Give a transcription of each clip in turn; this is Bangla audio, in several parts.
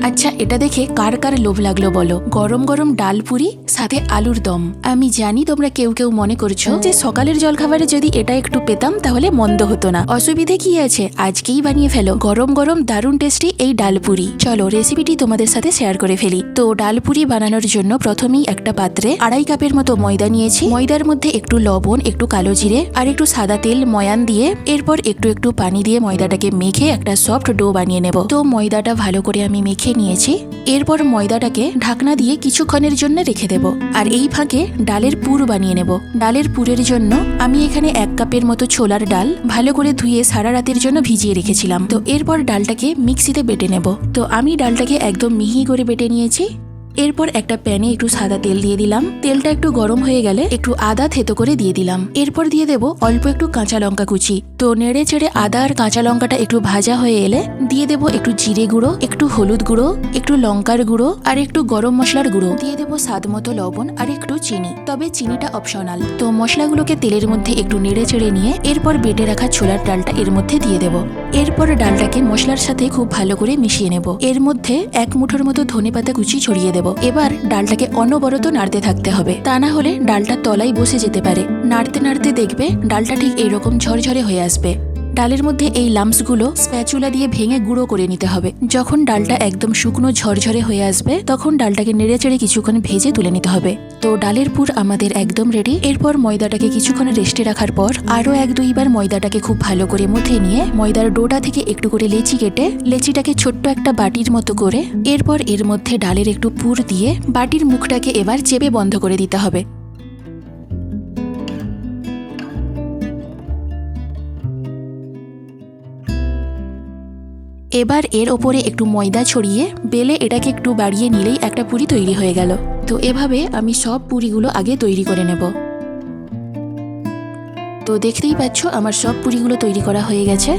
আচ্ছা, এটা দেখে কার কার লোভ লাগলো বলো? গরম গরম ডাল পুরি সাথে আলুর দম। আমি জানি তোমরা কেউ কেউ মনে করছো যে সকালের জলখাবারে যদি এটা একটু পেতাম তাহলে মন্দ হতো না। অসুবিধে কি আছে, আজকেই বানিয়ে ফেলো গরম গরম দারুণ টেস্টি এই ডাল পুরি। চলো রেসিপিটি তোমাদের সাথে শেয়ার করে ফেলি। তো ডাল পুরি বানানোর জন্য প্রথমেই একটা পাত্রে 2.5 কাপের মতো ময়দা নিয়েছি। ময়দার মধ্যে একটু লবণ, একটু কালো জিরে আর একটু সাদা তেল ময়ান দিয়ে এরপর একটু একটু পানি দিয়ে ময়দাটাকে মেখে একটা সফট ডো বানিয়ে নেব। তো ময়দাটা ভালো করে আমি মেখে নিয়েছি। এরপর ময়দাটাকে ঢাকনা দিয়ে কিছুক্ষণের জন্য রেখে দেব। আর এই ফাঁকে ডালের পুর বানিয়ে নেব। ডালের পুরের জন্য আমি এখানে 1 কাপের মতো ছোলার ডাল ভালো করে ধুয়ে সারা রাতের জন্য ভিজিয়ে রেখেছিলাম। তো এরপর ডালটাকে মিক্সিতে বেটে নেব। তো আমি ডালটাকে একদম মিহি করে বেটে নিয়েছি। এরপর একটা প্যানে একটু সাদা তেল দিয়ে দিলাম। তেলটা একটু গরম হয়ে গেলে একটু আদা থেতো করে দিয়ে দিলাম। এরপর দিয়ে দেব অল্প একটু কাঁচা লঙ্কা কুচি। তো নেড়ে চেড়ে আদা আর কাঁচা লঙ্কাটা একটু ভাজা হয়ে এলে দিয়ে দেব একটু জিরে গুঁড়ো, একটু হলুদ গুঁড়ো, একটু লঙ্কার গুঁড়ো আর একটু গরম মশলার গুঁড়ো। দিয়ে দেব স্বাদ মতো লবণ আর একটু চিনি, তবে চিনিটা অপশনাল। তো মশলাগুলোকে তেলের মধ্যে একটু নেড়ে চেড়ে নিয়ে এরপর বেটে রাখা ছোলার ডালটা এর মধ্যে দিয়ে দেব। এরপর ডালটাকে মশলার সাথে খুব ভালো করে মিশিয়ে নেব। এর মধ্যে 1 মুঠোর মতো ধনেপাতা কুচি ছড়িয়ে দেব। এবার ডালটাকে অনবরত নাড়তে থাকতে হবে, তা না হলে ডালটা তলায় বসে যেতে পারে। নাড়তে নাড়তে দেখবে ডালটা ঠিক এইরকম ঝরঝরে হয়ে আসবে। ডালের মধ্যে এই লাম্পসগুলো স্প্যাচুলা দিয়ে ভেঙে গুঁড়ো করে নিতে হবে। যখন ডালটা একদম শুকনো ঝরঝরে হয়ে আসবে তখন ডালটাকে নেড়ে চেড়ে কিছুক্ষণ ভেজে তুলে নিতে হবে। তো ডালের পুর আমাদের একদম রেডি। এরপর ময়দাটাকে কিছুক্ষণ রেস্টে রাখার পর আরো 1-2 বার ময়দাটাকে খুব ভালো করে মুথে নিয়ে ময়দার ডোটা থেকে একটু করে লেচি কেটে লেচিটাকে ছোট্ট একটা বাটির মতো করে এরপর এর মধ্যে ডালের একটু পুর দিয়ে বাটির মুখটাকে এবার চেপে বন্ধ করে দিতে হবে। এবার এর ওপরে একটু ময়দা ছড়িয়ে বেলে এটাকে একটু বাড়িয়ে নিলেই একটা পুরি তৈরি হয়ে গেল। তো এভাবে আমি সব পুরিগুলো আগে তৈরি করে নেব। তো দেখতেই পাচ্ছ আমার সব পুরিগুলো তৈরি করা হয়ে গেছে।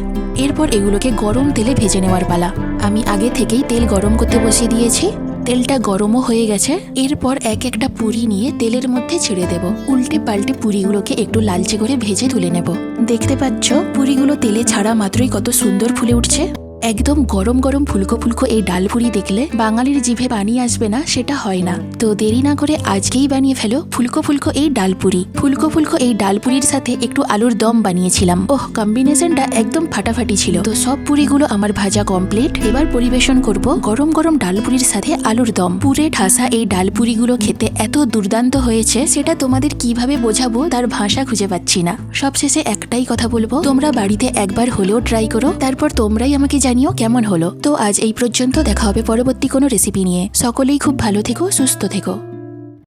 এরপর এগুলোকে গরম তেলে ভেজে নেওয়ার পালা। আমি আগে থেকেই তেল গরম করতে বসিয়ে দিয়েছি। তেলটা গরমও হয়ে গেছে। এরপর একটা পুরি নিয়ে তেলের মধ্যে ছেড়ে দেব। উল্টে পাল্টে পুরিগুলোকে একটু লালচে করে ভেজে তুলে নেব। দেখতে পাচ্ছ পুরিগুলো তেলে ছাড়া মাত্রই কত সুন্দর ফুলে উঠছে। একদম গরম গরম ফুলকো ফুলকো এই ডাল পুরি দেখলে বাঙালির জিভে পানি আসবে না সেটা হয় না। তো দেরি না করে আজকেই বানিয়ে ফেলো ফুলকো ফুলকো এই ডাল পুরি। ফুলকো ফুলকো এই ডাল পুরির সাথে একটু আলুর দম বানিয়েছিলাম। ওহ, কম্বিনেশনটা একদম ফাটাফাটি ছিল। তো সব পুরিগুলো আমার ভাজা কমপ্লিট। এবার পরিবেশন করব গরম গরম ডাল পুরির সাথে আলুর দম। পুরে ঠাসা এই ডাল পুরিগুলো খেতে এত দুর্দান্ত হয়েছে সেটা তোমাদের কিভাবে বোঝাবো তার ভাষা খুঁজে পাচ্ছি না। সবশেষে একটাই কথা বলবো, তোমরা বাড়িতে একবার হলেও ট্রাই করো, তারপর তোমরাই আমাকে জানিও কেমন হলো। তো আজ এই পর্যন্ত, দেখা হবে পরবর্তী কোনো রেসিপি নিয়ে। সকলেই খুব ভালো থেকো, সুস্থ থেকো।